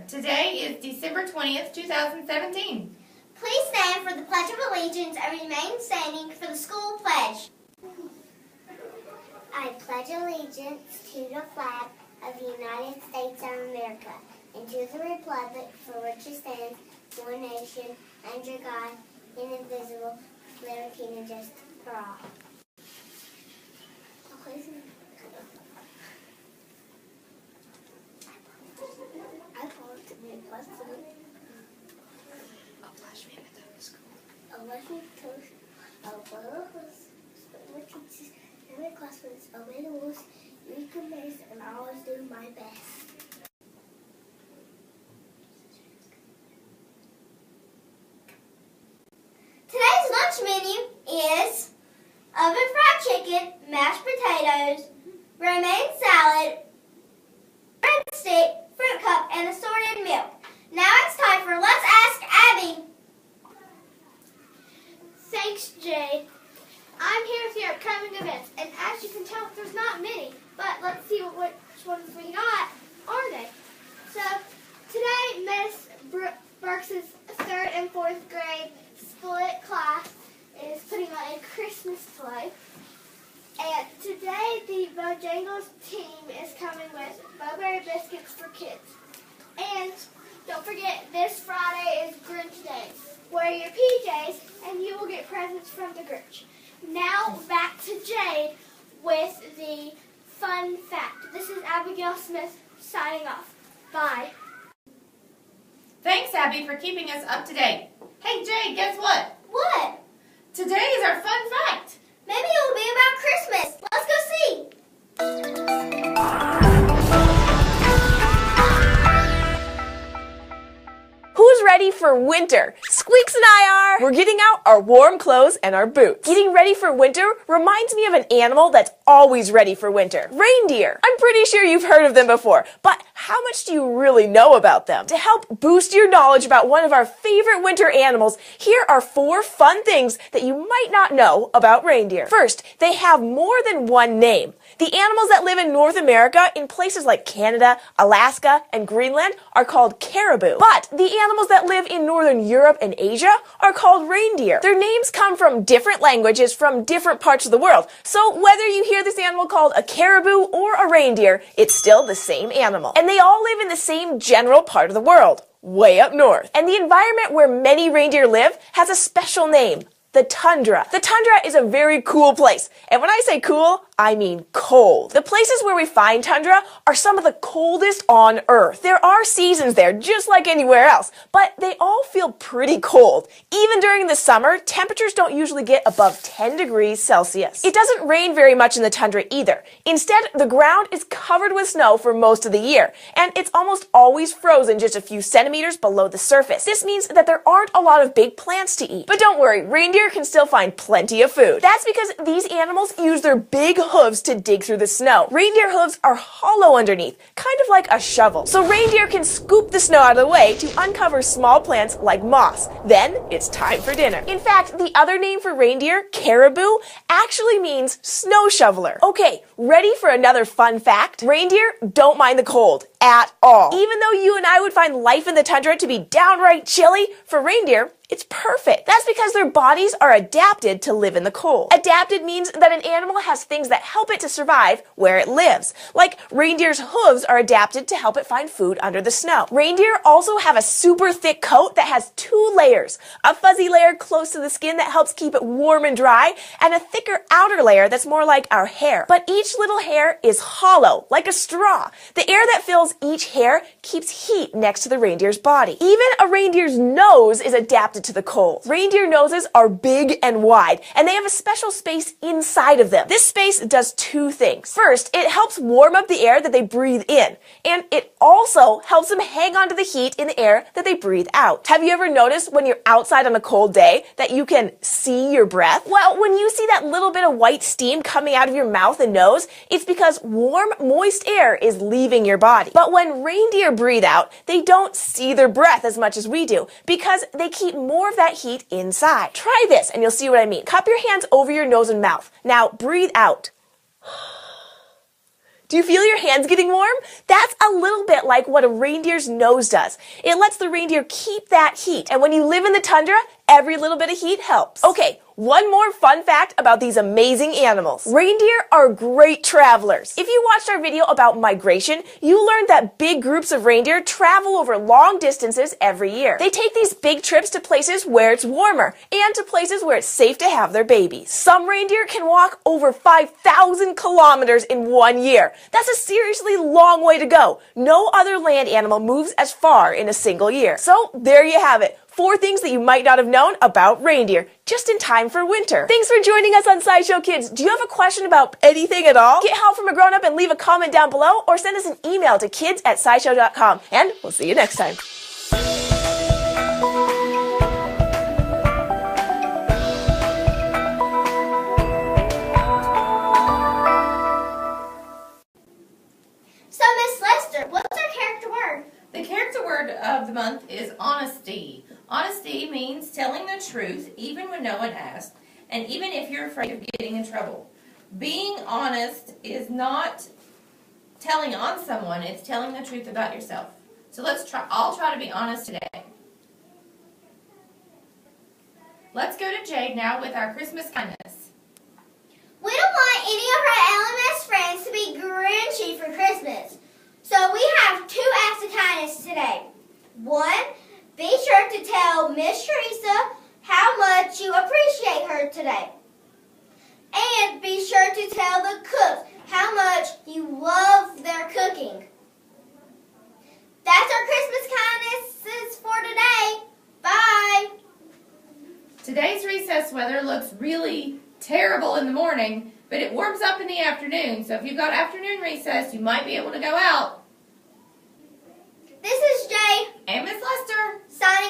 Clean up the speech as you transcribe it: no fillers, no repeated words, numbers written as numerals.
Today is December 20th, 2017. Please stand for the Pledge of Allegiance and remain standing for the school pledge. I pledge allegiance to the flag of the United States of America and to the republic for which it stands, one nation, under God, indivisible, liberty and justice for all. I pledge to be a president. My classmates obey the rules, read commands, and I always do my best. Today's lunch menu is oven fried chicken, mashed potatoes, romaine salad, breadstick, fruit cup, and assorted milk. Now it's time for Let's Ask Abby. Thanks, Jade. I'm here with your upcoming events, and as you can tell, there's not many, but let's see which ones we got, are they? So, today, Miss Burks' 3rd and 4th grade split class is putting on a Christmas play. And today, the Bojangles team is coming with Bowberry Biscuits for Kids. And don't forget, this Friday is Grinch Day. Wear your PJs, and you will get presents from the Grinch. Now back to Jade with the fun fact. This is Abigail Smith signing off. Bye. Thanks, Abby, for keeping us up to date. Hey, Jade, guess what? What? Today is our fun fact. Maybe it will be about Christmas. Let's go see. Who's ready for winter? Squeaks and I are! We're getting out our warm clothes and our boots. Getting ready for winter reminds me of an animal that's always ready for winter. Reindeer. I'm pretty sure you've heard of them before, but how much do you really know about them? To help boost your knowledge about one of our favorite winter animals, here are 4 fun things that you might not know about reindeer. First, they have more than one name. The animals that live in North America in places like Canada, Alaska, and Greenland are called caribou. But the animals that live in Northern Europe and Asia are called reindeer. Their names come from different languages from different parts of the world. So whether you hear this animal called a caribou or a reindeer, it's still the same animal. And they all live in the same general part of the world, way up north. And the environment where many reindeer live has a special name. The tundra. The tundra is a very cool place. And when I say cool, I mean cold. The places where we find tundra are some of the coldest on Earth. There are seasons there, just like anywhere else, but they all feel pretty cold. Even during the summer, temperatures don't usually get above 10 degrees Celsius. It doesn't rain very much in the tundra either. Instead, the ground is covered with snow for most of the year, and it's almost always frozen just a few centimeters below the surface. This means that there aren't a lot of big plants to eat. But don't worry, reindeer can still find plenty of food. That's because these animals use their big hooves to dig through the snow. Reindeer hooves are hollow underneath, kind of like a shovel. So reindeer can scoop the snow out of the way to uncover small plants like moss. Then it's time for dinner. In fact, the other name for reindeer, caribou, actually means snow shoveler. Okay, ready for another fun fact? Reindeer don't mind the cold at all. Even though you and I would find life in the tundra to be downright chilly, for reindeer, it's perfect. That's because their bodies are adapted to live in the cold. Adapted means that an animal has things that help it to survive where it lives. Like reindeer's hooves are adapted to help it find food under the snow. Reindeer also have a super thick coat that has 2 layers. A fuzzy layer close to the skin that helps keep it warm and dry, and a thicker outer layer that's more like our hair. But each little hair is hollow, like a straw. The air that fills each hair keeps heat next to the reindeer's body. Even a reindeer's nose is adapted to the cold. Reindeer noses are big and wide, and they have a special space inside of them. This space does 2 things. First, it helps warm up the air that they breathe in, and it also helps them hang on to the heat in the air that they breathe out. Have you ever noticed when you're outside on a cold day that you can see your breath? Well, when you see that little bit of white steam coming out of your mouth and nose, it's because warm, moist air is leaving your body. But when reindeer breathe out, they don't see their breath as much as we do because they keep more of that heat inside. Try this and you'll see what I mean. Cup your hands over your nose and mouth. Now breathe out. Do you feel your hands getting warm? That's a little bit like what a reindeer's nose does. It lets the reindeer keep that heat. And when you live in the tundra, every little bit of heat helps. Okay, one more fun fact about these amazing animals. Reindeer are great travelers. If you watched our video about migration, you learned that big groups of reindeer travel over long distances every year. They take these big trips to places where it's warmer and to places where it's safe to have their babies. Some reindeer can walk over 5,000 kilometers in 1 year. That's a seriously long way to go. No other land animal moves as far in a single year. So there you have it. 4 things that you might not have known about reindeer, just in time for winter. Thanks for joining us on SciShow Kids. Do you have a question about anything at all? Get help from a grown-up and leave a comment down below, or send us an email to kids@scishow.com. And we'll see you next time. So, Miss Lester, what's our character word? The character word of the month is honesty. Honesty means telling the truth even when no one asks, and even if you're afraid of getting in trouble. Being honest is not telling on someone, it's telling the truth about yourself. So I'll try to be honest today. Let's go to Jade now with our Christmas kindness. We don't want any of our LMS friends to be grinchy for Christmas. So we have 2 acts of kindness today. 1, be sure to tell Miss Teresa how much you appreciate her today. And be sure to tell the cooks how much you love their cooking. That's our Christmas kindnesses for today. Bye. Today's recess weather looks really terrible in the morning, but it warms up in the afternoon. So if you've got afternoon recess, you might be able to go out. This is Jay And Miss Lester. signing